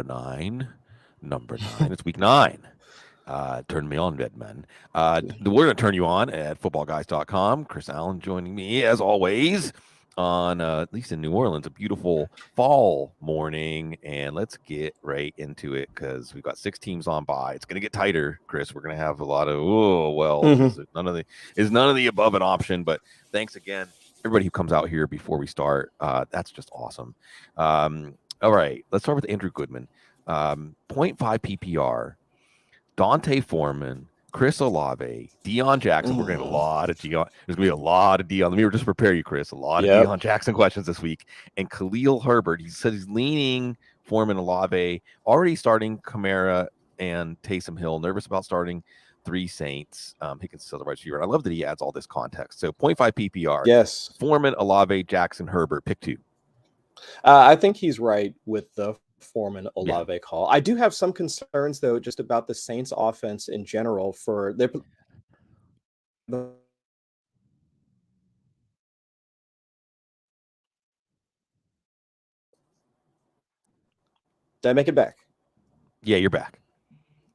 nine. Number 9. It's week 9. Turn me on, Bedman. We're going to turn you on at footballguys.com. Chris Allen joining me, as always, on, at least in New Orleans, a beautiful fall morning. And let's get right into it because we've got 6 teams on bye. It's going to get tighter, Chris. We're going to have a lot of, is none of the above an option? But thanks again, everybody who comes out here before we start. That's just awesome. All right, let's start with Andrew Goodman. 0.5 PPR. Dante Foreman, Chris Olave, Dion Jackson. We're going to have a lot of Dion. There's going to be a lot of Dion. Let me just prepare you, Chris. A lot of Dion Jackson questions this week. And Khalil Herbert. He said he's leaning Foreman, Olave, already starting Kamara and Taysom Hill. Nervous about starting 3 Saints. He can still the right receiver. I love that he adds all this context. So 0.5 PPR. Yes. Foreman, Olave, Jackson, Herbert. Pick 2. I think he's right with the Foreman Olave call. I do have some concerns though, just about the Saints offense in general for their. Did I make it back? Yeah, you're back.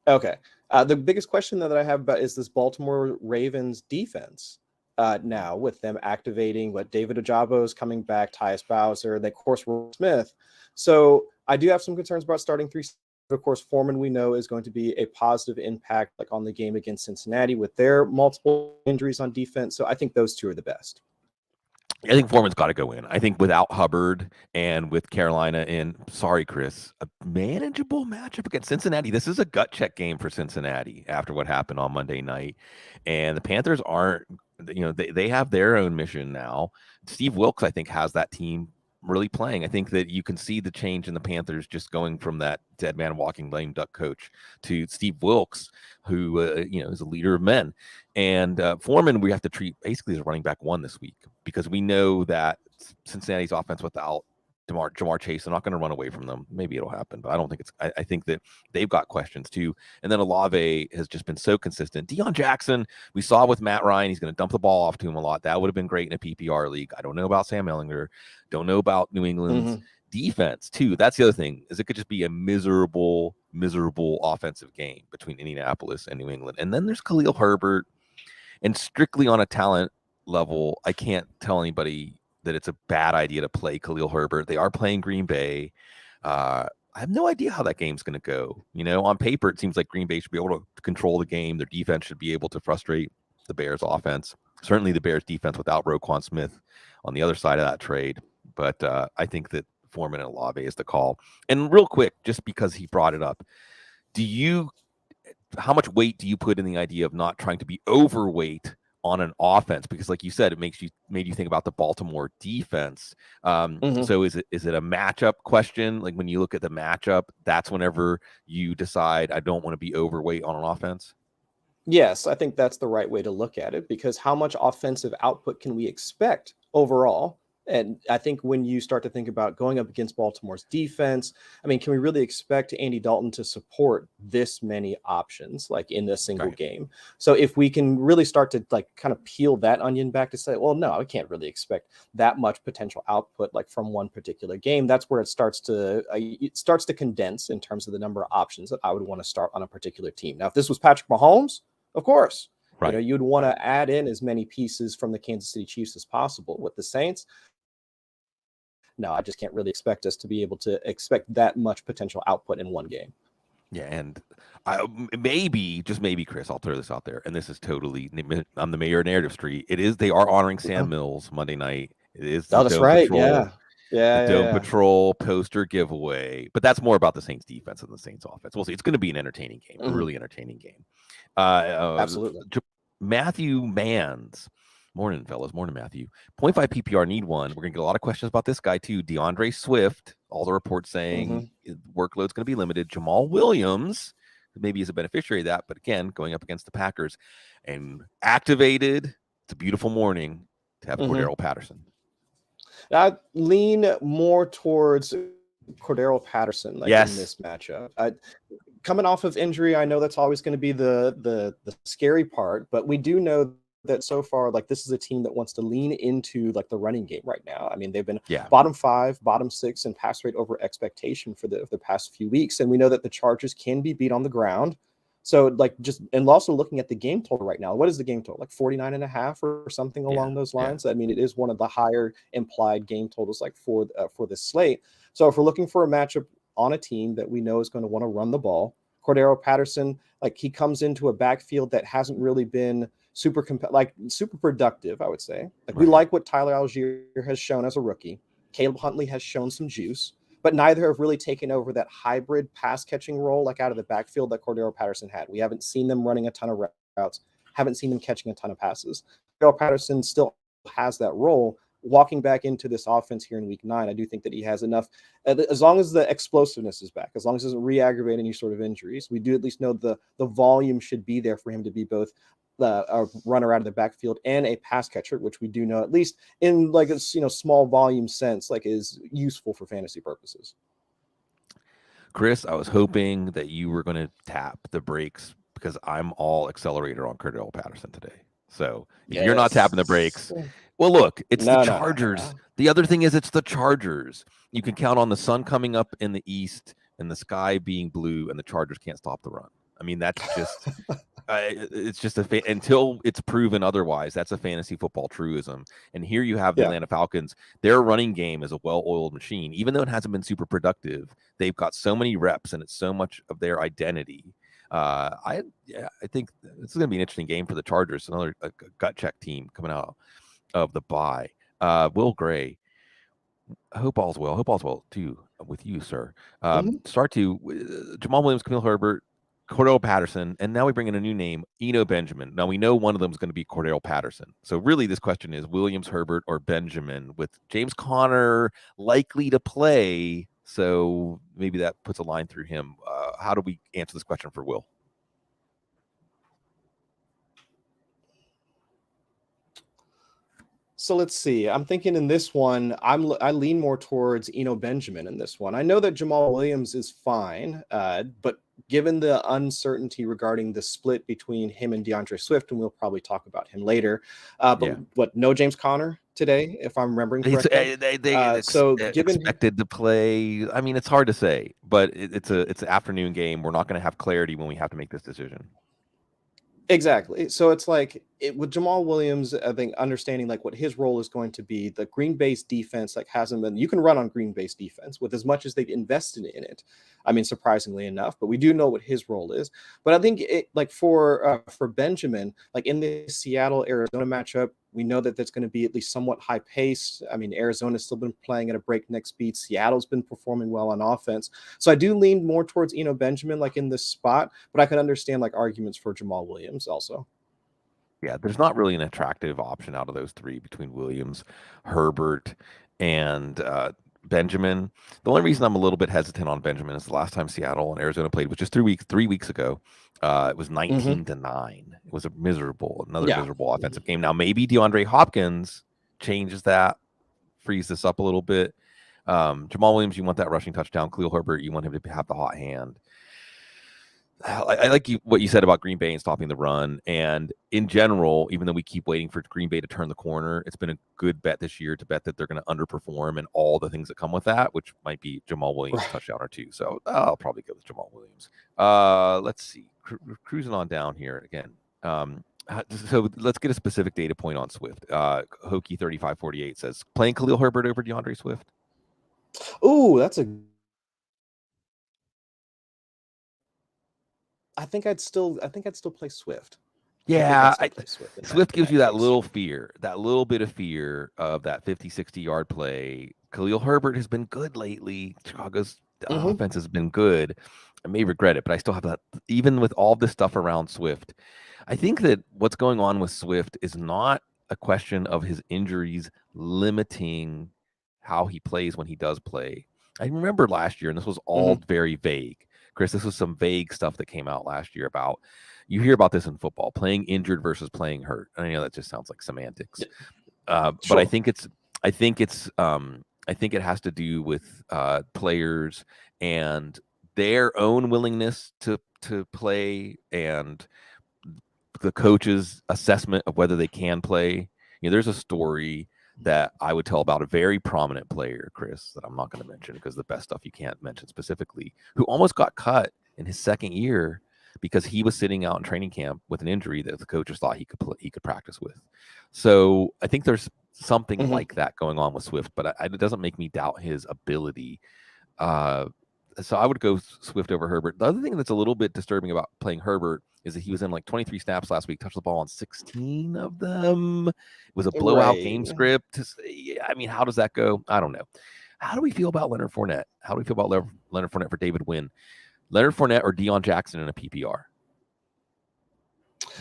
Okay. The biggest question that I have about is this Baltimore Ravens defense. Now with them activating David Ojabo is coming back, Tyus Bowser, and of course Will Smith. So I do have some concerns about starting 3. Of course, Foreman we know is going to be a positive impact on the game against Cincinnati with their multiple injuries on defense. So I think those 2 are the best. I think Foreman's got to go in. I think without Hubbard and with Carolina in, sorry, Chris, a manageable matchup against Cincinnati. This is a gut check game for Cincinnati after what happened on Monday night. And the Panthers aren't, they have their own mission now. Steve Wilkes, I think, has that team really playing. I think that you can see the change in the Panthers just going from that dead man walking lame duck coach to Steve Wilkes, who is a leader of men. And Foreman, we have to treat basically as a running back 1 this week because we know that Cincinnati's offense without Jamar Chase, they're not going to run away from them. Maybe it'll happen, but I don't think it's. I think that they've got questions too. And then Olave has just been so consistent. Dion Jackson, we saw with Matt Ryan, he's going to dump the ball off to him a lot. That would have been great in a PPR league. I don't know about Sam Ehlinger. Don't know about New England's defense too. That's the other thing, is it could just be a miserable offensive game between Indianapolis and New England. And then there's Khalil Herbert, and strictly on a talent level, I can't tell anybody that it's a bad idea to play Khalil Herbert. They are playing Green Bay. I have no idea how that game's going to go. On paper, it seems like Green Bay should be able to control the game. Their defense should be able to frustrate the Bears offense. Certainly the Bears defense without Roquan Smith on the other side of that trade. But I think that Foreman and Olave is the call. And real quick, just because he brought it up, how much weight do you put in the idea of not trying to be overweight on an offense? Because like you said, it made you think about the Baltimore defense. So is it a matchup question? Like when you look at the matchup, that's whenever you decide I don't want to be overweight on an offense? Yes, I think that's the right way to look at it, because how much offensive output can we expect overall? And I think when you start to think about going up against Baltimore's defense, can we really expect Andy Dalton to support this many options in a single game? So if we can really start to kind of peel that onion back to say, well, no, I can't really expect that much potential output from one particular game. That's where it starts to condense in terms of the number of options that I would want to start on a particular team. Now, if this was Patrick Mahomes, of course, you'd want to add in as many pieces from the Kansas City Chiefs as possible. With the Saints, no, I just can't really expect us to be able to expect that much potential output in one game. Yeah, and maybe, just maybe, Chris, I'll throw this out there, and this is totally on the Mayor Narrative Street. They are honoring Sam Mills Monday night. It is the Dome right. Patrol, Dome Patrol poster giveaway, but that's more about the Saints defense than the Saints offense. We'll see. It's going to be an entertaining game, a really entertaining game. Absolutely. Matthew Mans. Morning, fellas. Morning, Matthew. 0.5 PPR need 1. We're going to get a lot of questions about this guy, too. DeAndre Swift. All the reports saying workload's going to be limited. Jamal Williams, who maybe is a beneficiary of that, but again, going up against the Packers. And activated. It's a beautiful morning to have Cordarrelle Patterson. I lean more towards Cordarrelle Patterson in this matchup. Coming off of injury, I know that's always going to be the scary part, but we do know that so far, like, this is a team that wants to lean into like the running game right now. I mean, they've been Yeah. bottom 5, bottom 6 in pass rate over expectation for the past few weeks, and we know that the Chargers can be beat on the ground. So like, just, and also looking at the game total right now, what is the game total? Like 49.5 or something along those lines. I mean, it is one of the higher implied game totals like for this slate. So if we're looking for a matchup on a team that we know is going to want to run the ball, Cordarrelle Patterson, like, he comes into a backfield that hasn't really been super productive, I would say. Like, we like what Tyler Algier has shown as a rookie. Caleb Huntley has shown some juice, but neither have really taken over that hybrid pass catching role, like out of the backfield, that Cordarrelle Patterson had. We haven't seen them running a ton of routes, haven't seen them catching a ton of passes. Cordarrelle Patterson still has that role. Walking back into this offense here in week 9, I do think that he has enough, as long as the explosiveness is back, as long as it doesn't re-aggravate any sort of injuries. We do at least know the volume should be there for him to be both a runner out of the backfield and a pass catcher, which we do know, at least in like a small volume sense, like, is useful for fantasy purposes. Chris, I was hoping that you were going to tap the brakes because I'm all accelerator on Cordarrelle Patterson today. So if you're not tapping the brakes, well, look, it's the Chargers. No. The other thing is it's the Chargers. You can count on the sun coming up in the east and the sky being blue, and the Chargers can't stop the run. I mean, that's just it's just until it's proven otherwise. That's a fantasy football truism. And here you have the Atlanta Falcons. Their running game is a well-oiled machine, even though it hasn't been super productive. They've got so many reps, and it's so much of their identity. I think this is going to be an interesting game for the Chargers. Another gut check team coming out of the bye. Will Gray, hope all's well. Hope all's well too with you, sir. Start to Jamal Williams, Camille Herbert, Cordarrelle Patterson, and now we bring in a new name, Eno Benjamin. Now we know one of them is going to be Cordarrelle Patterson. So really, this question is Williams, Herbert, or Benjamin, with James Conner likely to play. So maybe that puts a line through him. How do we answer this question for Will? So let's see. I'm thinking in this one, I lean more towards Eno Benjamin in this one. I know that Jamal Williams is fine, but given the uncertainty regarding the split between him and DeAndre Swift, and we'll probably talk about him later. But no James Conner today, if I'm remembering correctly. So given expected to play, I mean, it's hard to say, but it's an afternoon game. We're not going to have clarity when we have to make this decision. Exactly. So it's like with Jamal Williams, I think understanding like what his role is going to be, the Green Bay's defense like hasn't been, you can run on Green Bay's defense with as much as they've invested in it. I mean, surprisingly enough, but we do know what his role is. But I think it, like for Benjamin, like in the Seattle Arizona matchup, we know that that's going to be at least somewhat high paced. I mean, Arizona's still been playing at a breakneck speed. Seattle's been performing well on offense. So I do lean more towards Eno Benjamin, like in this spot, but I can understand like arguments for Jamal Williams also. Yeah, there's not really an attractive option out of those three between Williams, Herbert, and Benjamin. The only reason I'm a little bit hesitant on Benjamin is the last time Seattle and Arizona played was just 3 weeks ago. It was 19-9. It was another miserable offensive game. Now maybe DeAndre Hopkins changes that, frees this up a little bit. Jamal Williams, you want that rushing touchdown. Khalil Herbert, you want him to have the hot hand. I like what you said about Green Bay and stopping the run. And in general, even though we keep waiting for Green Bay to turn the corner, it's been a good bet this year to bet that they're going to underperform and all the things that come with that, which might be Jamal Williams touchdown or two. So I'll probably go with Jamal Williams. Let's see. Cruising on down here again. So let's get a specific data point on Swift. Hokey 3548 says playing Khalil Herbert over DeAndre Swift. Oh, that's I think I'd still play Swift. Yeah, Swift gives you that little bit of fear of that 50, 60-yard play. Khalil Herbert has been good lately. Chicago's offense has been good. I may regret it, but I still have that. Even with all this stuff around Swift, I think that what's going on with Swift is not a question of his injuries limiting how he plays when he does play. I remember last year, and this was all very vague. Chris, this was some vague stuff that came out last year about, you hear about this in football, playing injured versus playing hurt. I know that just sounds like semantics, but I think it has to do with players and their own willingness to play and the coach's assessment of whether they can play. There's a story that I would tell about a very prominent player, Chris, that I'm not going to mention because the best stuff you can't mention specifically, who almost got cut in his second year because he was sitting out in training camp with an injury that the coaches thought he could practice with. So I think there's something like that going on with Swift, but it doesn't make me doubt his ability. So I would go Swift over Herbert. The other thing that's a little bit disturbing about playing Herbert is that he was in like 23 snaps last week, touched the ball on 16 of them. It was a blowout game script. I mean, how does that go? I don't know. How do we feel about Leonard Fournette? How do we feel about Leonard Fournette for David Wynn? Leonard Fournette or Dion Jackson in a PPR?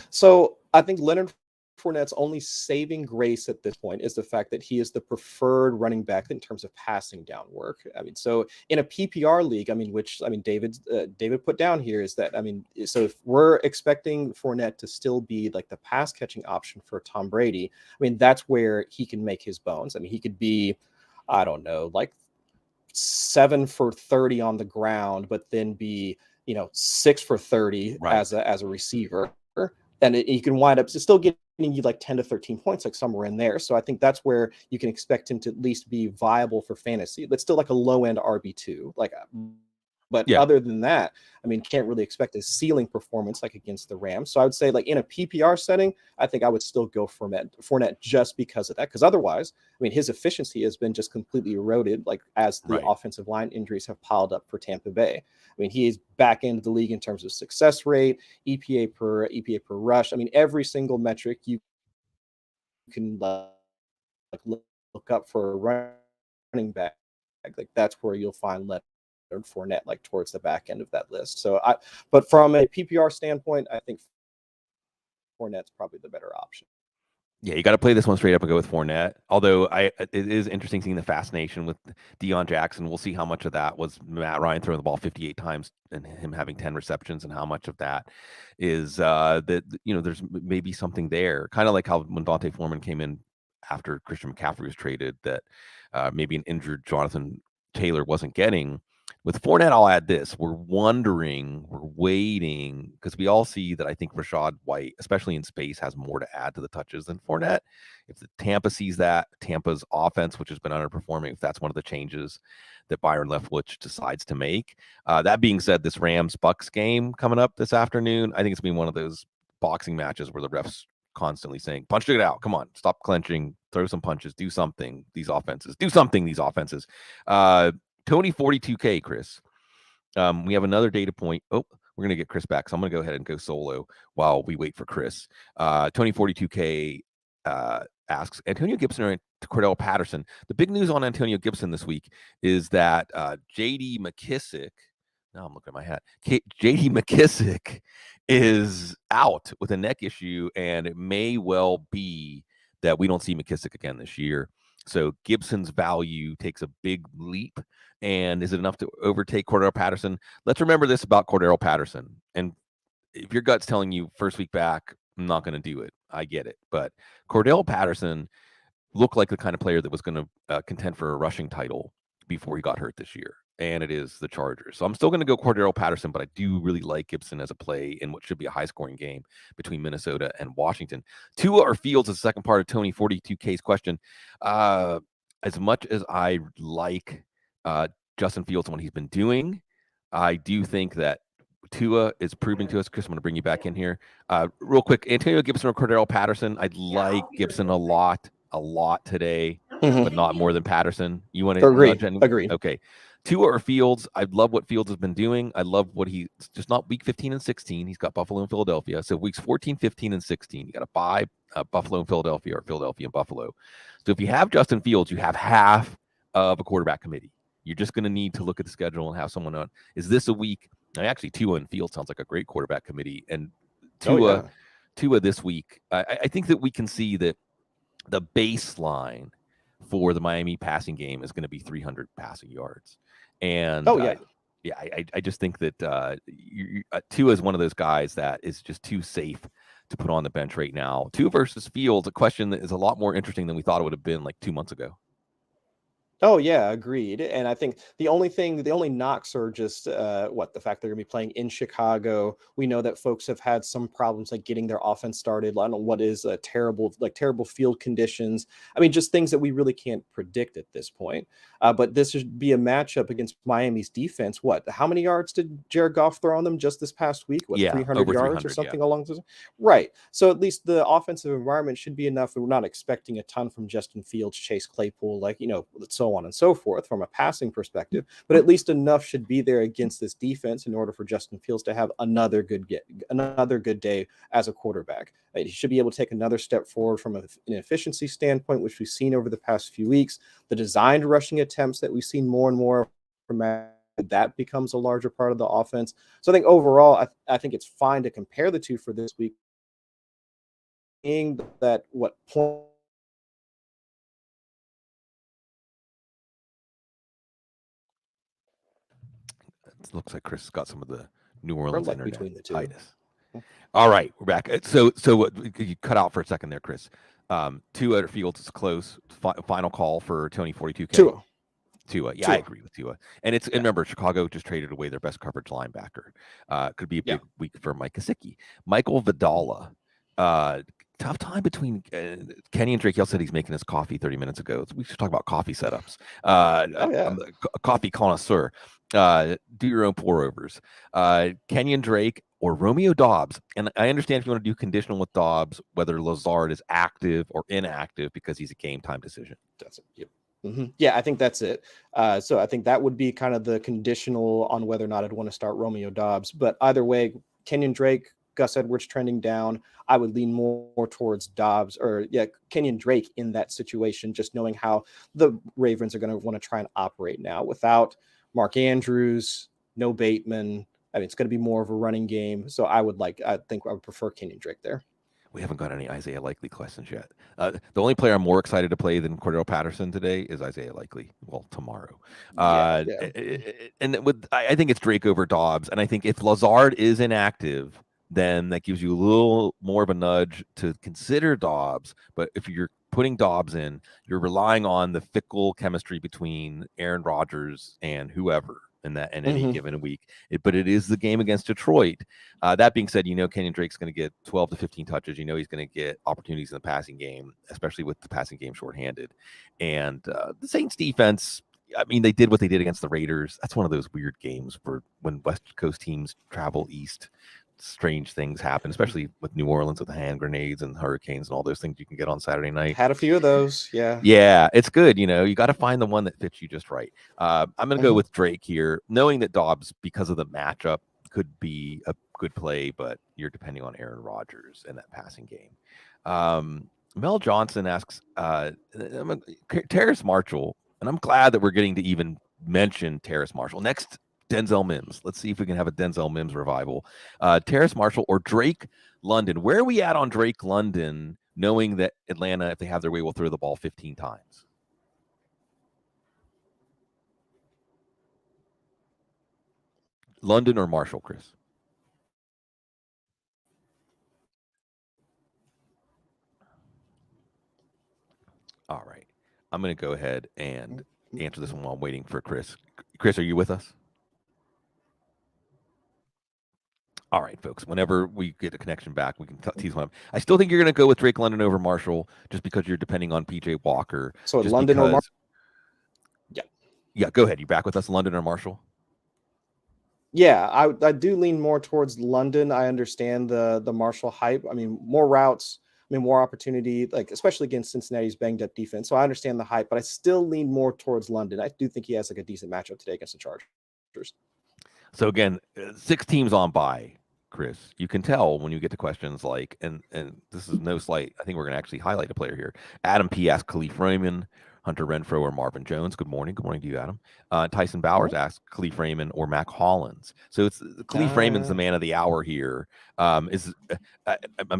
So I think Leonard Fournette's only saving grace at this point is the fact that he is the preferred running back in terms of passing down work. I mean, so in a PPR league, David put down here is that, so if we're expecting Fournette to still be like the pass catching option for Tom Brady, that's where he can make his bones. He could be, I don't know, like 7 for 30 on the ground, but then be, 6 for 30 as a receiver. And he can wind up still getting you like 10 to 13 points, like somewhere in there. So I think that's where you can expect him to at least be viable for fantasy. But still like a low end RB2. Other than that, can't really expect a ceiling performance like against the Rams. So I would say like in a PPR setting, I think I would still go for Fournette just because of that. Because otherwise, his efficiency has been just completely eroded, like as the offensive line injuries have piled up for Tampa Bay. He is back into the league in terms of success rate, EPA per rush. Every single metric you can look up for a running back, like that's where you'll find Leonard Fournette like towards the back end of that list. But from a PPR standpoint, I think Fournette's probably the better option. Yeah, you got to play this one straight up and go with Fournette. Although it is interesting seeing the fascination with Dion Jackson. We'll see how much of that was Matt Ryan throwing the ball 58 times and him having 10 receptions, and how much of that is that there's maybe something there. Kind of like how when Dante Foreman came in after Christian McCaffrey was traded, that maybe an injured Jonathan Taylor wasn't getting. With Fournette, I'll add this. We're waiting, because we all see that I think Rachaad White, especially in space, has more to add to the touches than Fournette. If the Tampa sees that, Tampa's offense, which has been underperforming, if that's one of the changes that Byron Leftwich decides to make. That being said, this Rams-Bucks game coming up this afternoon, I think it's been one of those boxing matches where the refs constantly saying, punch it out, come on, stop clenching, throw some punches, do something, these offenses. Tony 42K, Chris. We have another data point. Oh, we're going to get Chris back. So I'm going to go ahead and go solo while we wait for Chris. Tony 42K asks, Antonio Gibson or Cordarrelle Patterson? The big news on Antonio Gibson this week is that J.D. McKissick, now I'm looking at my hat, J.D. McKissick is out with a neck issue, and it may well be that we don't see McKissick again this year. So Gibson's value takes a big leap. And is it enough to overtake Cordarrelle Patterson? Let's remember this about Cordarrelle Patterson. And if your gut's telling you first week back, I'm not going to do it, I get it. But Cordarrelle Patterson looked like the kind of player that was going to contend for a rushing title before he got hurt this year. And it is the Chargers. So I'm still going to go Cordarrelle Patterson, but I do really like Gibson as a play in what should be a high-scoring game between Minnesota and Washington. Tua or Fields is the second part of Tony 42K's question. As much as I like Justin Fields and what he's been doing, I do think that Tua is proving to us. Chris, I'm going to bring you back in here. Real quick, Antonio Gibson or Cordarrelle Patterson? I'd like Gibson a lot today, but not more than Patterson. You want to agree? Okay. Tua or Fields? I love what Fields has been doing. I love what he's just not week 15 and 16. He's got Buffalo and Philadelphia. So weeks 14, 15, and 16, you got to buy Buffalo and Philadelphia, or Philadelphia and Buffalo. So if you have Justin Fields, you have half of a quarterback committee. You're just going to need to look at the schedule and have someone on. Is this a week? Actually, Tua and Fields sounds like a great quarterback committee. And Tua this week, I think that we can see that the baseline for the Miami passing game is going to be 300 passing yards. And I just think that Tua is one of those guys that is just too safe to put on the bench right now. Tua versus Fields, a question that is a lot more interesting than we thought it would have been like 2 months ago. Oh yeah, agreed. And I think the only knocks are just the fact they're going to be playing in Chicago. We know that folks have had some problems like getting their offense started. I don't know what is terrible field conditions. I mean, just things that we really can't predict at this point. But this should be a matchup against Miami's defense. How many yards did Jared Goff throw on them just this past week? Yeah, 300 over yards or 300. something along those? Right. So at least the offensive environment should be enough. We're not expecting a ton from Justin Fields, Chase Claypool, so on and so forth from a passing perspective, but at least enough should be there against this defense in order for Justin Fields to have another good day as a quarterback. He should be able to take another step forward from an efficiency standpoint, which we've seen over the past few weeks. The designed rushing attempts that we've seen more and more from that becomes a larger part of the offense. So I think overall, I think it's fine to compare the two for this week. Being that what point It looks like Chris has got some of the New Orleans like internet between the two. itis. All right, we're back. So you cut out for a second there, Chris. Tua or Fields is close. Final call for Tony 42K. Tua. Yeah, Tua. I agree with Tua. And and remember, Chicago just traded away their best coverage linebacker. Could be a big week for Mike Gesicki. Michael Vidala. Tough time between Kenny and Drake. Yell said he's making his coffee 30 minutes ago. We should talk about coffee setups. I'm a coffee connoisseur. Do your own pour overs. Kenyon Drake or Romeo Dobbs. And I understand if you want to do conditional with Dobbs, whether Lazard is active or inactive because he's a game time decision. That's it. Yep. Mm-hmm. Yeah, I think that's it. So I think that would be kind of the conditional on whether or not I'd want to start Romeo Dobbs. But either way, Kenyon Drake, Gus Edwards trending down. I would lean more towards Dobbs Kenyon Drake in that situation, just knowing how the Ravens are going to want to try and operate now without Mark Andrews, no Bateman. I mean, it's going to be more of a running game. So I think I would prefer Kenyon Drake there. We haven't got any Isaiah Likely questions yet. The only player I'm more excited to play than Cordarrelle Patterson today is Isaiah Likely. Well, tomorrow. And I think it's Drake over Dobbs. And I think if Lazard is inactive, then that gives you a little more of a nudge to consider Dobbs. But if you're putting Dobbs in, you're relying on the fickle chemistry between Aaron Rodgers and whoever in any given week. But it is the game against Detroit. That being said, Kenyon Drake's going to get 12 to 15 touches. He's going to get opportunities in the passing game, especially with the passing game shorthanded. And the Saints defense, I mean, they did what they did against the Raiders. That's one of those weird games for when West Coast teams travel east. Strange things happen, especially with New Orleans with the hand grenades and hurricanes and all those things you can get on Saturday night. Had a few of those. Yeah, it's good. You got to find the one that fits you just right. I'm going to go with Drake here, knowing that Dobbs, because of the matchup, could be a good play, but you're depending on Aaron Rodgers in that passing game. Mel Johnson asks, Terrace Marshall, and I'm glad that we're getting to even mention Terrace Marshall. Next, Denzel Mims. Let's see if we can have a Denzel Mims revival. Terrace Marshall or Drake London. Where are we at on Drake London, knowing that Atlanta, if they have their way, will throw the ball 15 times? London or Marshall, Chris? All right. I'm going to go ahead and answer this one while I'm waiting for Chris. Chris, are you with us? All right, folks. Whenever we get a connection back, we can tease one up. I still think you're going to go with Drake London over Marshall just because you're depending on PJ Walker. So London or Marshall? Yeah, go ahead. You back with us, London or Marshall? Yeah, I do lean more towards London. I understand the Marshall hype. I mean, more routes, more opportunity, especially against Cincinnati's banged up defense. So I understand the hype, but I still lean more towards London. I do think he has a decent matchup today against the Chargers. So again, 6 teams on bye, Chris. You can tell when you get to questions like, and this is no slight, I think we're going to actually highlight a player here. Adam P. asked Khalif Raymond, Hunter Renfrow, or Marvin Jones. Good morning. Good morning to you, Adam. Tyson Bowers asked Khalif Raymond or Mac Hollins. So it's Khalif Raymond's the man of the hour here. I'm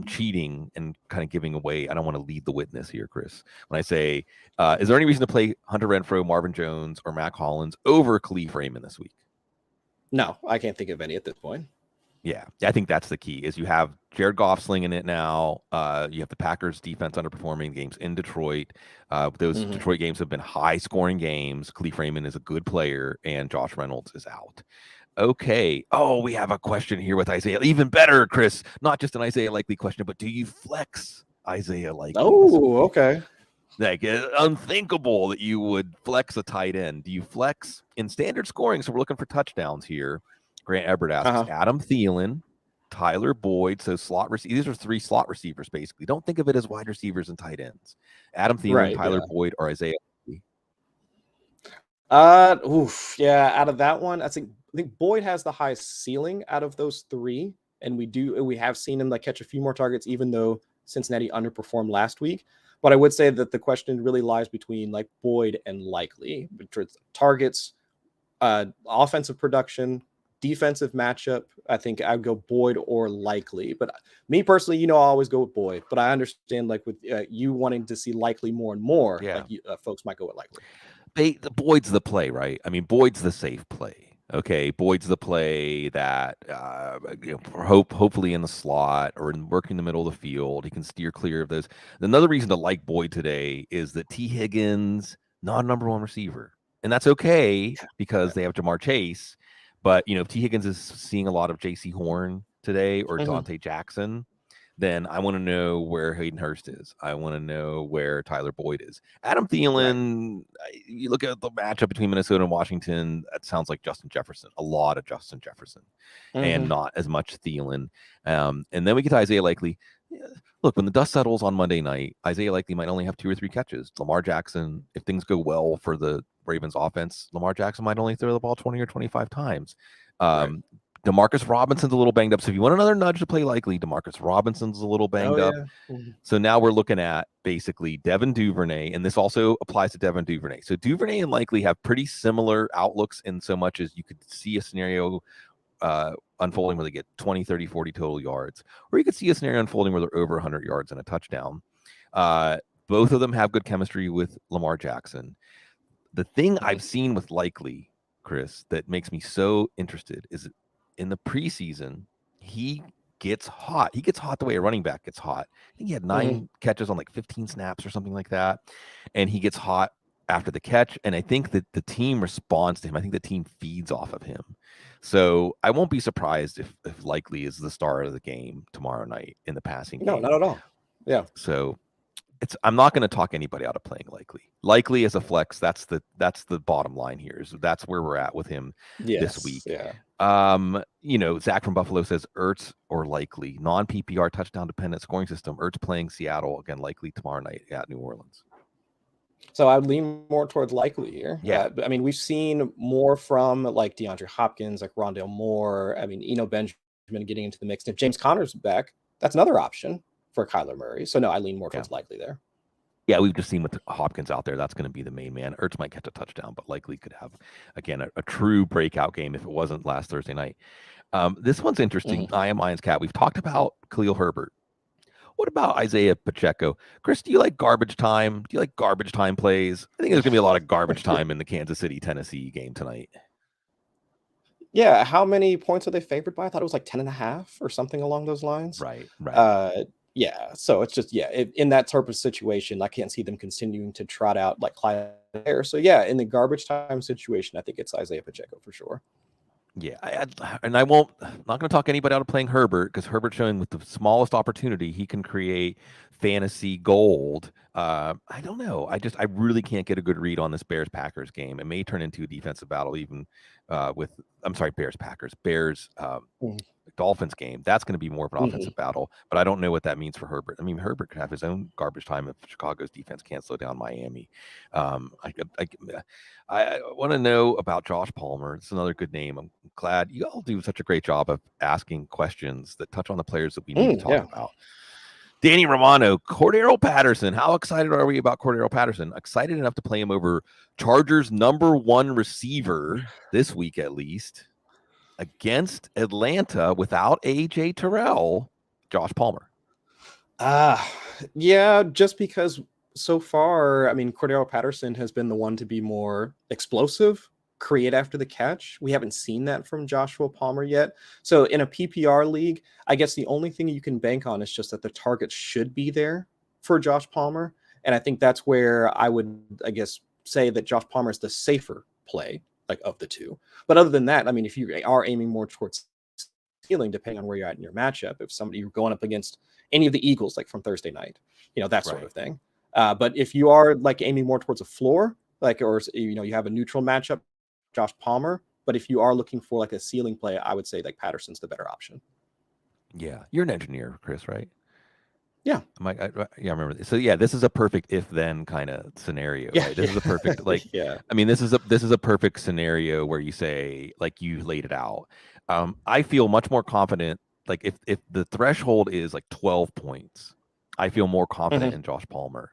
cheating and kind of giving away. I don't want to lead the witness here, Chris. When I say, is there any reason to play Hunter Renfrow, Marvin Jones, or Mac Hollins over Khalif Raymond this week? No, I can't think of any at this point. Yeah, I think that's the key. Is you have Jared Goff slinging it now. You have the Packers defense underperforming games in Detroit. Those Detroit games have been high scoring games. Khalif Raymond is a good player, and Josh Reynolds is out. Okay. Oh, we have a question here with Isaiah. Even better, Chris. Not just an Isaiah Likely question, but do you flex Isaiah Likely this week? Oh, okay. Like unthinkable that you would flex a tight end. Do you flex in standard scoring? So we're looking for touchdowns here. Grant Herbert asks Adam Thielen, Tyler Boyd. So these are 3 slot receivers basically. Don't think of it as wide receivers and tight ends. Adam Thielen, Right, Tyler Boyd, or Isaiah Likely. Yeah. Out of that one, I think Boyd has the highest ceiling out of those 3, and we have seen him like catch a few more targets, even though Cincinnati underperformed last week. But I would say that the question really lies between like Boyd and Likely, targets, offensive production, defensive matchup. I think I'd go Boyd or Likely. But me personally, I always go with Boyd. But I understand like with you wanting to see Likely more and more, like folks might go with Likely. The Boyd's the play, right? I mean, Boyd's the safe play. Okay, Boyd's the play that hopefully in the slot or working the middle of the field, he can steer clear of those. Another reason to like Boyd today is that T. Higgins, not a number 1 receiver, and that's okay because they have Jamar Chase. But if T. Higgins is seeing a lot of J.C. Horn today or Dante Jackson, then I want to know where Hayden Hurst is. I want to know where Tyler Boyd is. Adam Thielen, you look at the matchup between Minnesota and Washington, that sounds like Justin Jefferson, a lot of Justin Jefferson, and not as much Thielen. And then we get to Isaiah Likely. Look, when the dust settles on Monday night, Isaiah Likely might only have 2 or 3 catches. Lamar Jackson, if things go well for the Ravens offense, Lamar Jackson might only throw the ball 20 or 25 times. Demarcus Robinson's a little banged up. So if you want another nudge to play Likely, Demarcus Robinson's a little banged up. So now we're looking at basically Devin Duvernay, and this also applies to Devin Duvernay. So Duvernay and Likely have pretty similar outlooks in so much as you could see a scenario unfolding where they get 20, 30, 40 total yards, or you could see a scenario unfolding where they're over 100 yards and a touchdown. Both of them have good chemistry with Lamar Jackson. The thing I've seen with Likely, Chris, that makes me so interested is in the preseason, he gets hot. He gets hot the way a running back gets hot. I think he had 9 catches on like 15 snaps or something like that. And he gets hot after the catch. And I think that the team responds to him. I think the team feeds off of him. So I won't be surprised if Likely is the star of the game tomorrow night in the passing game. No, not at all. Yeah. So I'm not going to talk anybody out of playing Likely. Likely as a flex, that's the bottom line here. So that's where we're at with him this week. Yeah. Zach from Buffalo says Ertz or Likely. Non-PPR touchdown dependent scoring system. Ertz playing Seattle again, Likely tomorrow night at New Orleans. So I'd lean more towards Likely here. Yeah. I mean, we've seen more from like DeAndre Hopkins, like Rondale Moore. I mean, Benjamin getting into the mix. And if James Conner's back, that's another option for Kyler Murray. So no, I lean more towards Likely there. Yeah, we've just seen with Hopkins out there, that's going to be the main man. Ertz might catch a touchdown, but Likely could have, again, a true breakout game if it wasn't last Thursday night. This one's interesting. I am Lions Cat. We've talked about Khalil Herbert. What about Isaiah Pacheco? Chris, do you like garbage time? Do you like garbage time plays? I think there's going to be a lot of garbage time in the Kansas City, Tennessee game tonight. Yeah. How many points are they favored by? I thought it was like 10.5 or something along those lines. Right. Yeah. So it's just, in that type of situation, I can't see them continuing to trot out like Clyde there. So yeah, in the garbage time situation, I think it's Isaiah Pacheco for sure. Yeah, I'm not going to talk anybody out of playing Herbert because Herbert's showing with the smallest opportunity he can create fantasy gold. I don't know. I really can't get a good read on this Bears-Packers game. It may turn into a defensive battle even Bears Dolphins game. That's going to be more of an offensive battle, but I don't know what that means for Herbert. I mean, Herbert could have his own garbage time if Chicago's defense can't slow down Miami. I want to know about Josh Palmer. It's another good name. I'm glad you all do such a great job of asking questions that touch on the players that we need to talk about. Danny Romano, Cordarrelle Patterson. How excited are we about Cordarrelle Patterson? Excited enough to play him over Chargers' #1 receiver this week at least against Atlanta without AJ Terrell, Josh Palmer. Yeah, just because so far, I mean, Cordarrelle Patterson has been the one to be more explosive create after the catch. We haven't seen that from Joshua Palmer yet. So in a PPR league, I guess the only thing you can bank on is just that the target should be there for Josh Palmer. And I think that's where I would, I guess, say that Josh Palmer is the safer play, like of the two. But other than that, I mean, if you are aiming more towards ceiling, depending on where you're at in your matchup, if somebody you're going up against any of the Eagles, like from Thursday night, that sort of thing. But if you are like aiming more towards a floor, like, or you have a neutral matchup, Josh Palmer. But if you are looking for like a ceiling play, I would say like Patterson's the better option. Yeah, you're an engineer, Chris, right? Yeah. Yeah, I remember this. So yeah, this is a perfect if-then kind of scenario, Yeah. right? This is a perfect yeah. I mean, this is a perfect scenario where you say, like, you laid it out. I feel much more confident. Like if the threshold is like 12 points, I feel more confident in Josh Palmer.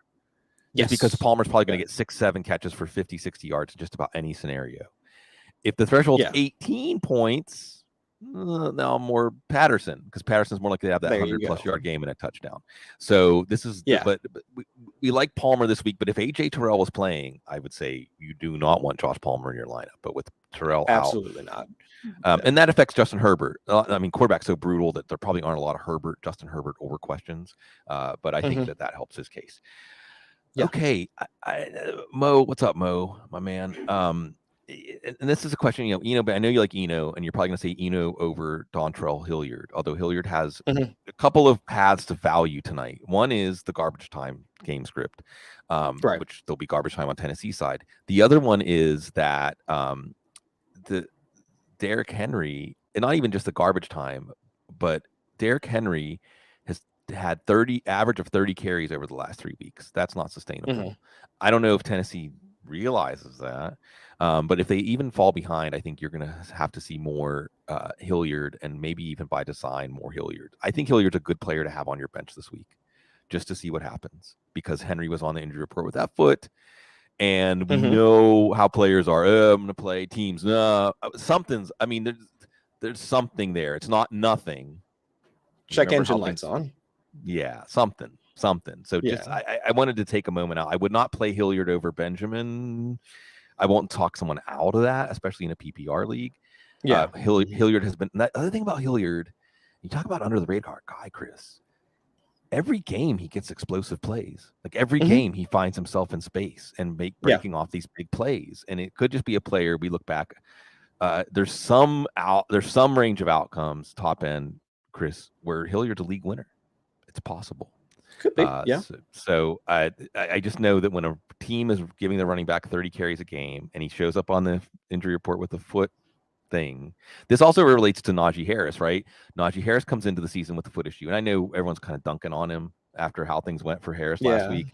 Just because Palmer's probably going to get 6-7 catches for 50, 60 yards in just about any scenario. If the threshold's 18 points, now more Patterson, because Patterson's more likely to have that 100+ yard game and a touchdown. So this is, but we like Palmer this week. But if AJ Terrell was playing, I would say you do not want Josh Palmer in your lineup. But with Terrell absolutely out, not. And that affects Justin Herbert. I mean, quarterback's so brutal that there probably aren't a lot of Justin Herbert over questions. But I think that helps his case. Yeah. Okay, Mo, what's up, Mo, my man? And this is a question, but I know you like Eno, and you're probably going to say Eno over Dontrell Hilliard, although Hilliard has a couple of paths to value tonight. One is the garbage time game script, which there'll be garbage time on Tennessee side. The other one is that the Derrick Henry, and not even just the garbage time, but Derrick Henry has had average of 30 carries over the last 3 weeks. That's not sustainable. I don't know if Tennessee realizes that. But if they even fall behind, I think you're going to have to see more Hilliard, and maybe even by design more Hilliard. I think Hilliard's a good player to have on your bench this week just to see what happens, because Henry was on the injury report with that foot. And we know how players are. I'm going to play teams. Something's, I mean, there's something there. It's not nothing. Check engine lights on. Yeah, something. So just, I wanted to take a moment out. I would not play Hilliard over Benjamin. I won't talk someone out of that, especially in a PPR league. Yeah, Hilliard has been. The other thing about Hilliard, you talk about under the radar guy, Chris. Every game he gets explosive plays. Like every game he finds himself in space and breaking off these big plays. And it could just be a player. We look back. There's some range of outcomes, top end, Chris, where Hilliard's a league winner. It's possible. Could be, yeah. So I just know that when a team is giving the running back 30 carries a game and he shows up on the injury report with a foot thing, this also relates to Najee Harris, right? Najee Harris comes into the season with a foot issue, and I know everyone's kind of dunking on him after how things went for Harris last week.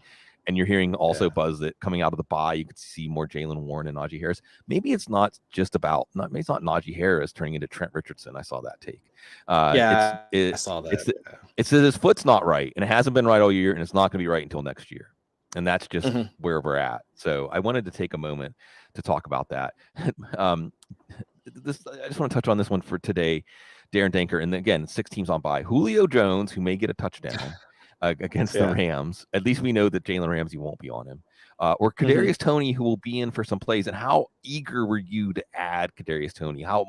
And you're hearing also buzz that coming out of the bye, you could see more Jaylen Warren and Najee Harris. Maybe it's not just about, maybe it's not Najee Harris turning into Trent Richardson. I saw that take. I saw that. It's that his foot's not right, and it hasn't been right all year, and it's not going to be right until next year. And that's just where we're at. So I wanted to take a moment to talk about that. I just want to touch on this one for today, Darren Danker. And again, 6 teams on bye. Julio Jones, who may get a touchdown against the Rams. At least we know that Jalen Ramsey won't be on him. Or Kadarius Toney, who will be in for some plays. And how eager were you to add Kadarius Toney? How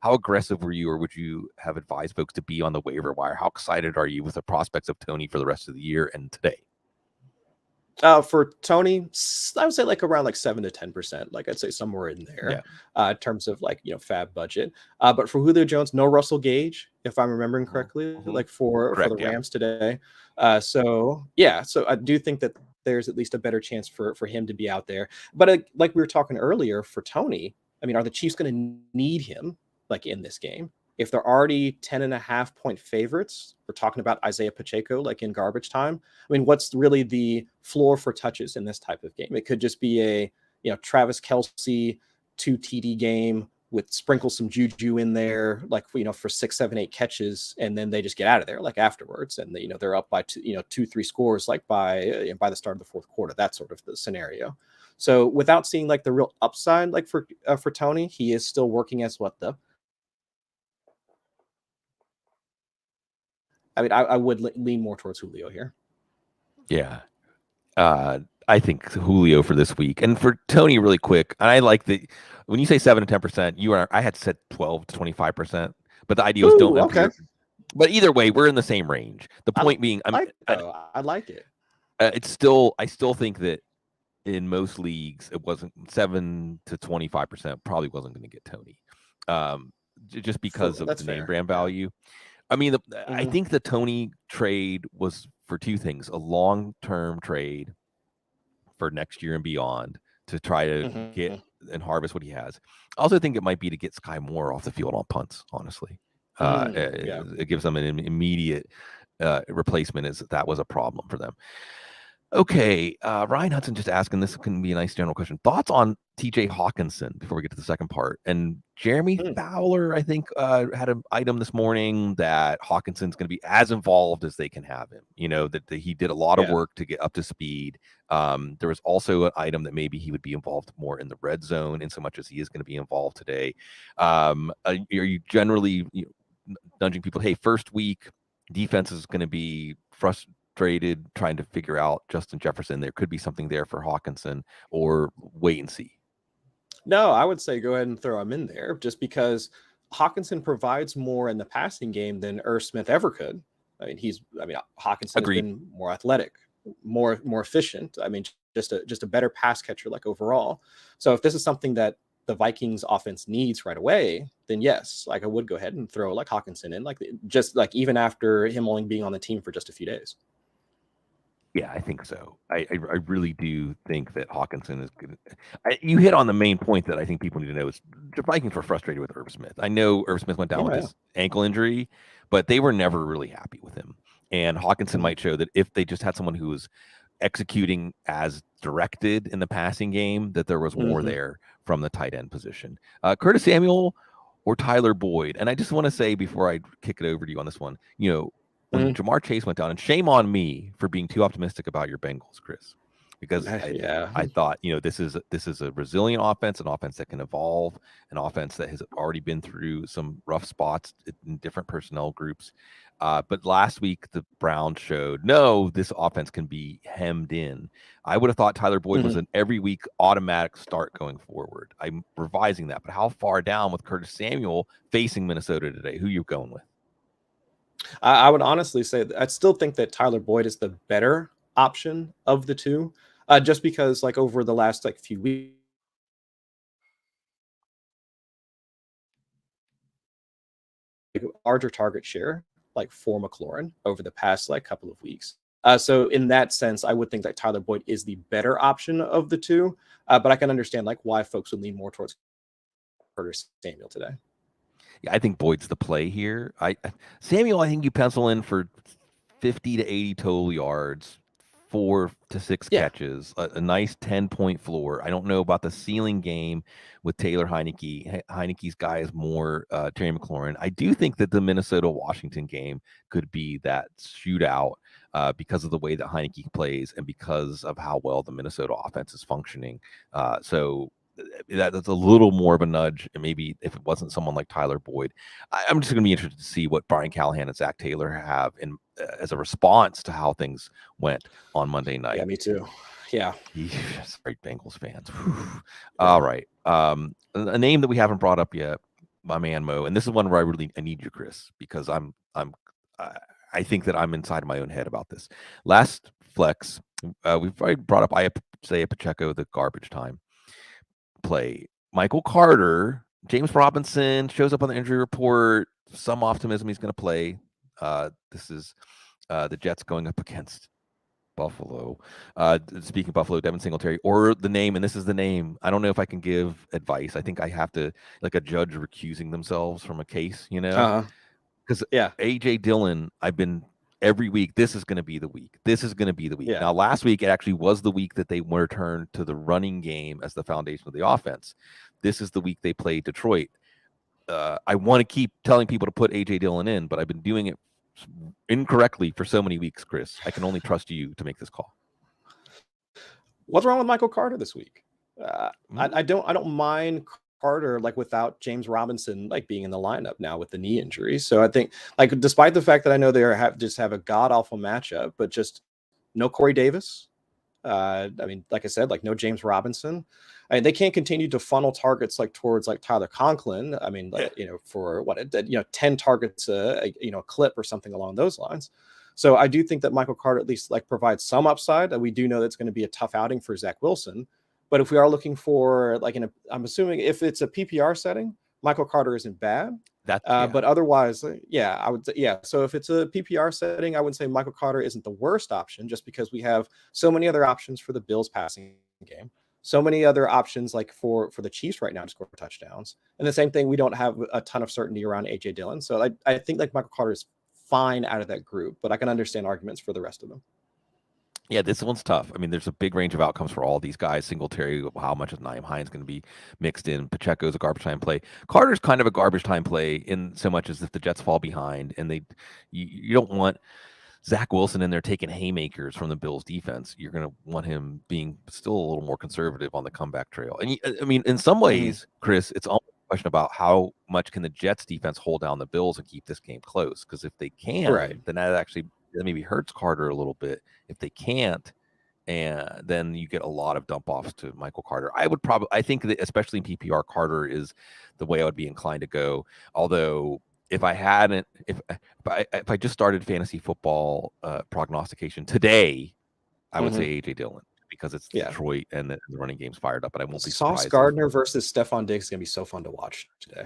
aggressive were you, or would you have advised folks to be on the waiver wire? How excited are you with the prospects of Toney for the rest of the year and today? For Toney, I would say like around like 7 to 10%. Like I'd say somewhere in there, in terms of like, fab budget. But for Julio Jones, no Russell Gage, if I'm remembering correctly, like for the Rams today. So I do think that there's at least a better chance for him to be out there. But like we were talking earlier, for Toney, I mean, are the Chiefs going to need him like in this game? If they're already 10.5-point favorites, we're talking about Isaiah Pacheco, like in garbage time. I mean, what's really the floor for touches in this type of game? It could just be a, Travis Kelce 2 TD game with sprinkle some juju in there, like, for 6, 7, 8 catches. And then they just get out of there like afterwards. And they're up by 2, 3 scores, like by the start of the fourth quarter. That's sort of the scenario. So without seeing like the real upside, like for Toney, he is still working as I mean, I would lean more towards Julio here. Yeah. I think Julio for this week. And for Tony, really quick, and I like the when you say 7 to 10%, I had said 12 to 25%, but the idea was don't Ooh, empty okay. your. But either way, we're in the same range. The point being, I like it. it's still I still think that in most leagues it wasn't 7 to 25% probably wasn't going to get Tony, just because of That's the name fair. brand Yeah. value. I mean, I Mhm. think the Tony trade was for two things: a long-term trade for next year and beyond to try to get Mhm. and harvest what he has. I also think it might be to get Sky Moore off the field on punts. Honestly, Yeah. it gives them an immediate replacement. As that was a problem for them. Okay, Ryan Hudson just asking, this can be a nice general question. Thoughts on TJ Hockenson before we get to the second part? And Jeremy Mm. Fowler, I think, had an item this morning that Hawkinson's going to be as involved as they can have him. That he did a lot of Yeah. work to get up to speed. There was also an item that maybe he would be involved more in the red zone, in so much as he is going to be involved today. Are you generally nudging people, hey, first week defense is going to be frustrated trying to figure out Justin Jefferson? There could be something there for Hockenson, or wait and see? No, I would say go ahead and throw him in there just because Hockenson provides more in the passing game than Irv Smith ever could. Hockenson has Agreed. been more athletic, more efficient. I mean, just a better pass catcher, like overall. So if this is something that the Vikings offense needs right away, then yes, like I would go ahead and throw like Hockenson in, like just like even after him only being on the team for just a few days. Yeah, I think so. I really do think that Hockenson is good. You hit on the main point that I think people need to know is the Vikings were frustrated with Irv Smith. I know Irv Smith went down with Yeah. his ankle injury, but they were never really happy with him. And Hockenson Mhm. might show that if they just had someone who was executing as directed in the passing game, that there was more Mhm. there from the tight end position. Curtis Samuel or Tyler Boyd. And I just want to say before I kick it over to you on this one, when Mhm. Jamar Chase went down, and shame on me for being too optimistic about your Bengals, Chris, because Yeah. I thought this is a resilient offense, an offense that can evolve, an offense that has already been through some rough spots in different personnel groups. But last week the Browns showed no, this offense can be hemmed in. I would have thought Tyler Boyd was Mhm. an every week automatic start going forward. I'm revising that, but how far down with Curtis Samuel facing Minnesota today? Who you going with? I would honestly say I still think that Tyler Boyd is the better option of the two, just because like over the last like few weeks, larger target share like for McLaurin over the past like couple of weeks. So in that sense, I would think that Tyler Boyd is the better option of the two, but I can understand like why folks would lean more towards Curtis Samuel today. Yeah, I think Boyd's the play here. Samuel, I think you pencil in for 50 to 80 total yards, 4 to 6 Yeah. catches, a nice 10-point floor. I don't know about the ceiling game with Taylor Heineke. Heineke's guy is more Terry McLaurin. I do think that the Minnesota-Washington game could be that shootout because of the way that Heineke plays and because of how well the Minnesota offense is functioning. So that's a little more of a nudge. And maybe if it wasn't someone like Tyler Boyd, I'm just going to be interested to see what Brian Callahan and Zach Taylor have in as a response to how things went on Monday night. Yeah, me too. Yeah. Sorry, Bengals fans. Yeah. All right. A name that we haven't brought up yet, my man Mo, and this is one where I need you, Chris, because I think that I'm inside of my own head about this. Last flex, we've already brought up Isaiah Pacheco, the garbage time play. Michael Carter, James Robinson shows up on the injury report. Some optimism he's going to play. This is the Jets going up against Buffalo. Speaking of Buffalo, Devin Singletary, or the name, and this is the name. I don't know if I can give advice. I think I have to, like a judge recusing themselves from a case, Uh-huh. because Yeah. AJ Dillon, I've been every week. This is going to be the week. This is going to be the week. Yeah. Now, last week it actually was the week that they returned to the running game as the foundation of the offense. This is the week they played Detroit. I want to keep telling people to put AJ Dillon in, but I've been doing it incorrectly for so many weeks, Chris. I can only trust you to make this call. What's wrong with Michael Carter this week? I don't mind Carter like without James Robinson like being in the lineup now with the knee injury. So I think like despite the fact that I know they just have a god awful matchup, but just no Corey Davis. I mean, like I said, like no James Robinson. I mean, they can't continue to funnel targets like towards like Tyler Conklin. I mean, for what 10 targets a clip or something along those lines. So I do think that Michael Carter at least like provides some upside. We do know that's going to be a tough outing for Zach Wilson. But if we are looking for like I'm assuming if it's a PPR setting, Michael Carter isn't bad. But otherwise, I would. Yeah. So if it's a PPR setting, I would say Michael Carter isn't the worst option, just because we have so many other options for the Bills passing game, so many other options like for the Chiefs right now to score touchdowns, and the same thing. We don't have a ton of certainty around AJ Dillon, so I think like Michael Carter is fine out of that group, but I can understand arguments for the rest of them. Yeah, this one's tough. I mean, there's a big range of outcomes for all these guys. Singletary, how much is Nyheim Hines going to be mixed in? Pacheco's a garbage time play. Carter's kind of a garbage time play in so much as if the Jets fall behind and you don't want Zach Wilson in there taking haymakers from the Bills defense. You're going to want him being still a little more conservative on the comeback trail. And I mean, in some ways, Chris, it's almost a question about how much can the Jets defense hold down the Bills and keep this game close? Because if they can, then that maybe hurts Carter a little bit. If they can't, and then you get a lot of dump offs to Michael Carter. I think that especially in PPR, Carter is the way I would be inclined to go. Although if I just started fantasy football prognostication today, I would say AJ Dillon because it's Detroit and the running game's fired up, but I won't be surprised. Sauce Gardner versus Stephon Diggs is gonna be so fun to watch today.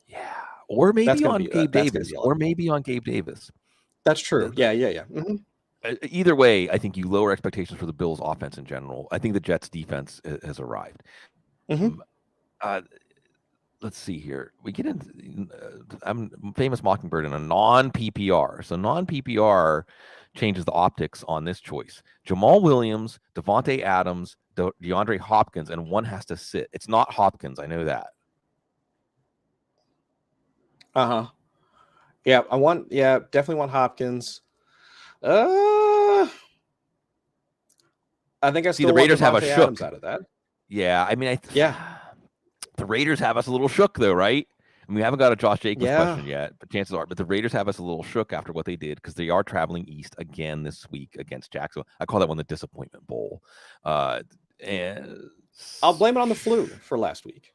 Yeah, or maybe on Gabe Davis. That's true. Yeah. Either way, I think you lower expectations for the Bills' offense in general. I think the Jets' defense has arrived. Let's see here. We get into I'm famous Mockingbird in a non-PPR. So non-PPR changes the optics on this choice. Jamal Williams, Devontae Adams, DeAndre Hopkins, and one has to sit. It's not Hopkins. I know that. Yeah, definitely want Hopkins. I think I see the Raiders have a shook out of that. Yeah, I mean, the Raiders have us a little shook though, right? And we haven't got a Josh Jacobs question yet, but chances are. But the Raiders have us a little shook after what they did because they are traveling east again this week against Jacksonville. I call that one the disappointment bowl. And I'll blame it on the flu for last week.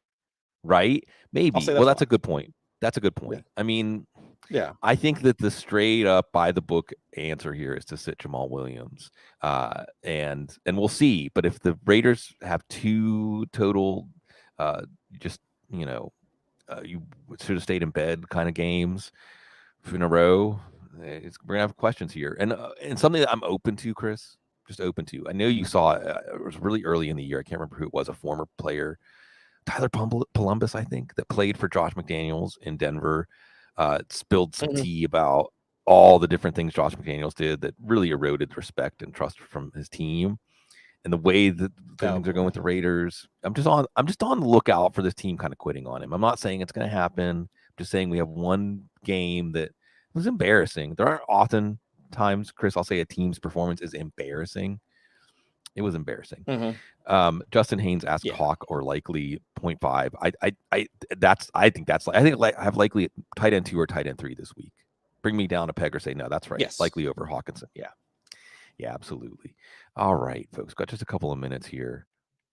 Right? Maybe. That's a good point. That's a good point. Yeah. I mean, yeah, I think that the straight up by the book answer here is to sit Jamal Williams. And we'll see. But if the Raiders have two total you should have stayed in bed kind of games in a row, we're gonna have questions here. And something that I'm open to, Chris, just open to. I know you saw it was really early in the year. I can't remember who it was, a former player, Tyler Columbus, I think, that played for Josh McDaniels in Denver, spilled some tea about all the different things Josh McDaniels did that really eroded respect and trust from his team. And the way that things are going with the Raiders, I'm just on the lookout for this team kind of quitting on him. I'm not saying it's going to happen. I'm just saying we have one game that was embarrassing. There aren't often times, Chris, I'll say a team's performance is embarrassing. It was embarrassing. Justin Haynes asked Hawk or likely 0.5. I think I have likely tight end 2 or tight end 3 this week. Bring me down a peg or say no, that's right. Yes. Likely over Hockenson. Yeah, absolutely. All right, folks, got just a couple of minutes here.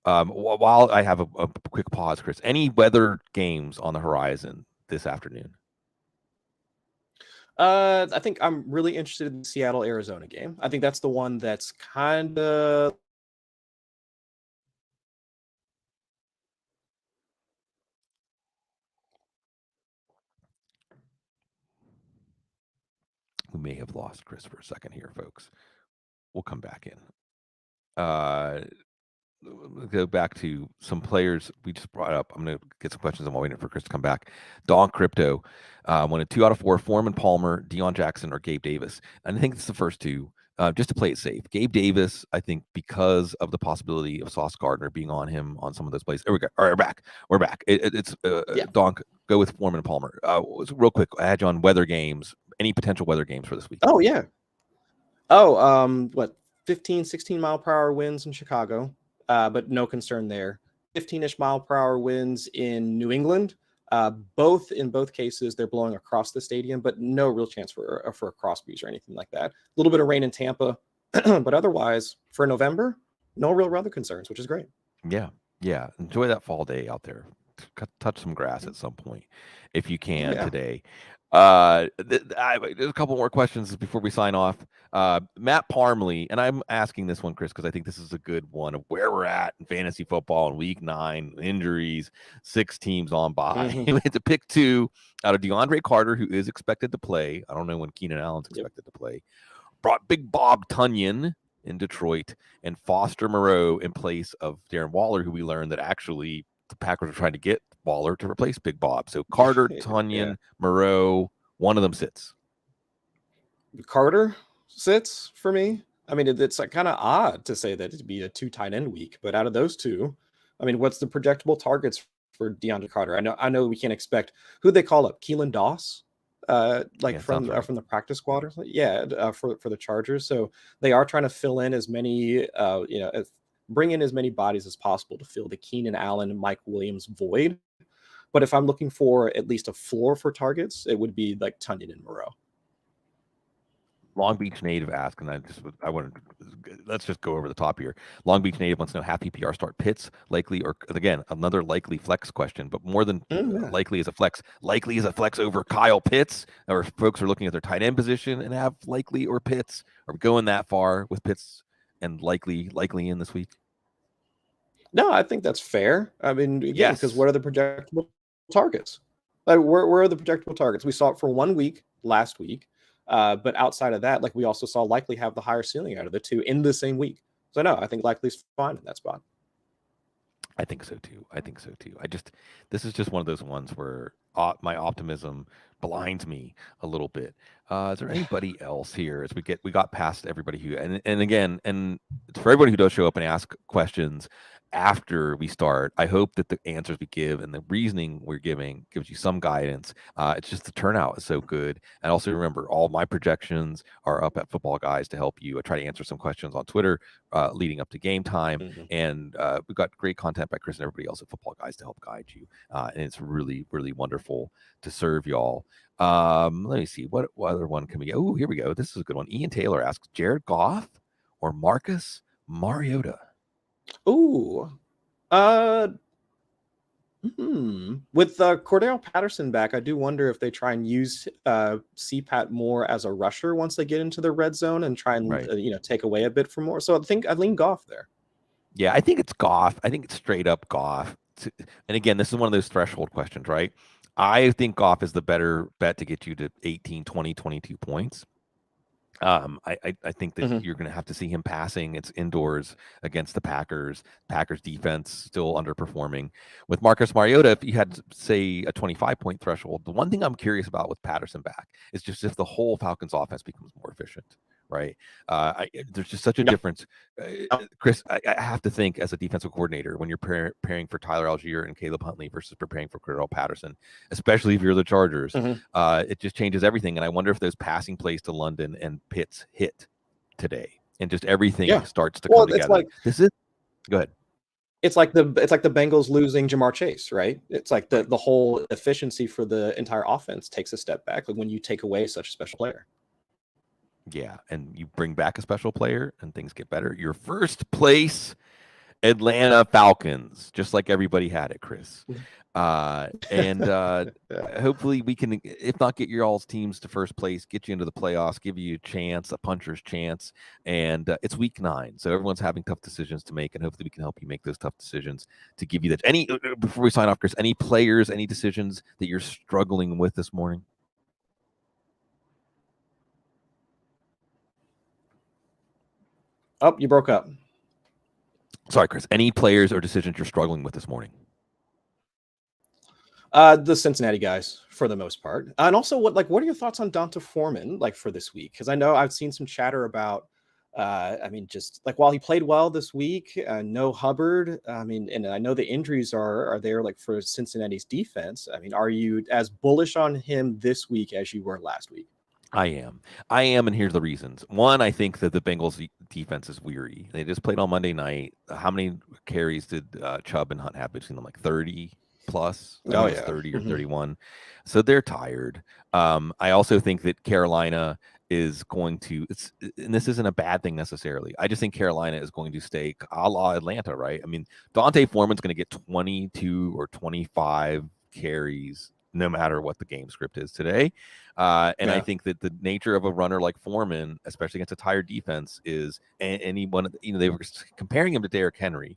While I have a quick pause, Chris, any weather games on the horizon this afternoon? I think I'm really interested in the Seattle, Arizona game. I think that's the one that's kind of We may have lost Chris for a second here, folks. We'll come back in. We'll go back to some players we just brought up. I'm going to get some questions. I'm waiting for Chris to come back. Don Crypto wanted 2 out of 4, Foreman Palmer, Dion Jackson, or Gabe Davis. And I think it's the first two, just to play it safe. Gabe Davis, I think, because of the possibility of Sauce Gardner being on him on some of those plays. There we go. All right, we're back. It's Don, go with Foreman and Palmer. Real quick, I had you on weather games. Any potential weather games for this week? Oh, yeah. What, 15, 16 mile per hour winds in Chicago, but no concern there. 15-ish mile per hour winds in New England. In both cases, they're blowing across the stadium, but no real chance for a cross breeze or anything like that. A little bit of rain in Tampa, But otherwise, for November, no real weather concerns, which is great. Yeah. Yeah. Enjoy that fall day out there. Touch some grass at some point if you Oh can yeah. today. There's a couple more questions before we sign off. Matt Parmley, and I'm asking this one, Chris, because I think this is a good one of where we're at in fantasy football in week 9, injuries, 6 teams on bye. We had to pick 2 out of DeAndre Carter, who is expected to play. I don't know when Keenan Allen's expected to play. Brought Big Bob Tunyon in Detroit and Foster Moreau in place of Darren Waller, who we learned that actually the Packers are trying to get Waller to replace Big Bob. So Carter, Tunyon, Moreau, one of them sits. Carter sits for me. I mean, it's like kind of odd to say that it'd be a 2 tight end week, but out of those 2, I mean, what's the projectable targets for DeAndre Carter? I know we can't expect who they call up, Keelan Doss, from the practice squad or something. For the Chargers. So they are trying to fill in as many, bring in as many bodies as possible to fill the Keenan Allen and Mike Williams void. But if I'm looking for at least a floor for targets, it would be like Tunyon and Moreau. Long Beach native asked, and let's just go over the top here. Long Beach native wants to know half PPR start Pitts likely, or again another likely flex question, but more than likely is a flex. Likely is a flex over Kyle Pitts, or folks are looking at their tight end position and have likely or Pitts. Are we going that far with Pitts and likely in this week? No, I think that's fair. I mean, again, because what are the projectable targets? Like, where are the projectable targets? We saw it for 1 week last week. But outside of that, like we also saw likely have the higher ceiling out of the 2 in the same week. So no, I think likely's fine in that spot. I think so too. This is just one of those ones where my optimism blinds me a little bit. Is there anybody else here as we got past everybody who, and again, and for everybody who does show up and ask questions after we start, I hope that the answers we give and the reasoning we're giving gives you some guidance. It's just the turnout is so good. And also remember, all my projections are up at Football Guys to help you. I try to answer some questions on Twitter leading up to game time. And we've got great content by Chris and everybody else at Football Guys to help guide you. And it's really, really wonderful to serve y'all. Let me see. What other one can we get? Oh, here we go. This is a good one. Ian Taylor asks, Jared Goff or Marcus Mariota? Ooh. With Cordarrelle Patterson back, I do wonder if they try and use CPAT more as a rusher once they get into the red zone and try and take away a bit from more. So I think I lean Goff there. Yeah, I think it's Goff. I think it's straight up Goff. And again, this is one of those threshold questions, right? I think Goff is the better bet to get you to 18, 20, 22 points. I think that you're going to have to see him passing. It's indoors against the Packers. Packers defense still underperforming. With Marcus Mariota, if you had, say, a 25-point threshold, the one thing I'm curious about with Patterson back is just if the whole Falcons offense becomes more efficient, right? There's just such a difference. Chris, I have to think as a defensive coordinator when you're preparing for Tyler Algier and Caleb Huntley versus preparing for Cordarrelle Patterson, especially if you're the Chargers, it just changes everything. And I wonder if those passing plays to London and Pitts hit today and just everything starts to come together. Go ahead. It's like the Bengals losing Jamar Chase, right? It's like the whole efficiency for the entire offense takes a step back when you take away such a special player. Yeah, and you bring back a special player and things get better. Your first place Atlanta Falcons, just like everybody had it, Chris. Hopefully we can, if not get your all's teams to first place, get you into the playoffs, give you a chance, a puncher's chance. And it's week 9, so everyone's having tough decisions to make, and hopefully we can help you make those tough decisions to give you that. Before we sign off, Chris, any players, any decisions that you're struggling with this morning? Oh, you broke up. Sorry, Chris. Any players or decisions you're struggling with this morning? The Cincinnati guys, for the most part. And also, what are your thoughts on Donta Foreman, for this week? Because I know I've seen some chatter about, just while he played well this week, no Hubbard. And I know the injuries are there, for Cincinnati's defense. Are you as bullish on him this week as you were last week? I am, and here's the reasons. One, I think that the Bengals defense is weary. They just played on Monday night. How many carries did Chubb and Hunt have between them? 30 plus? 30 or 31. So they're tired. I also think that Carolina is going to, and this isn't a bad thing necessarily. I just think Carolina is going to stay a la Atlanta, right? I mean, Dante Foreman's going to get 22 or 25 carries no matter what the game script is today. And I think that the nature of a runner like Foreman, especially against a tired defense, is anyone, they were comparing him to Derrick Henry.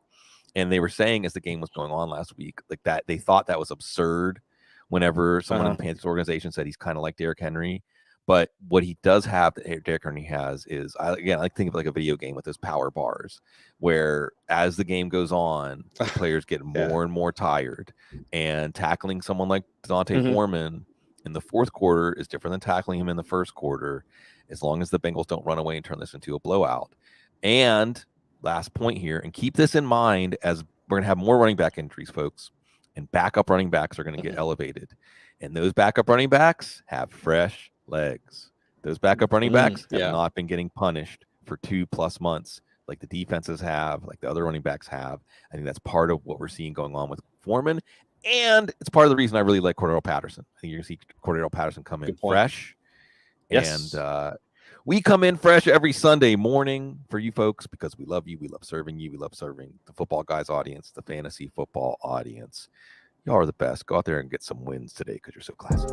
And they were saying as the game was going on last week, like that they thought that was absurd whenever someone in the Panthers organization said he's kind of like Derrick Henry. But what he does have that Derrick Henry has is, I like think of like a video game with those power bars, where as the game goes on, the players get more and more tired. And tackling someone like Dante Foreman in the fourth quarter is different than tackling him in the first quarter, as long as the Bengals don't run away and turn this into a blowout. And last point here, and keep this in mind as we're going to have more running back injuries, folks, and backup running backs are going to get elevated. And those backup running backs have fresh legs. Those backup running backs have not been getting punished for 2+ months like the defenses have, like the other running backs have. I think that's part of what we're seeing going on with Foreman. And it's part of the reason I really like Cordarrelle Patterson. I think you're going to see Cordarrelle Patterson come in fresh. Yes. And we come in fresh every Sunday morning for you folks because we love you. We love serving you. We love serving the football guys audience, the fantasy football audience. Y'all are the best. Go out there and get some wins today because you're so classy.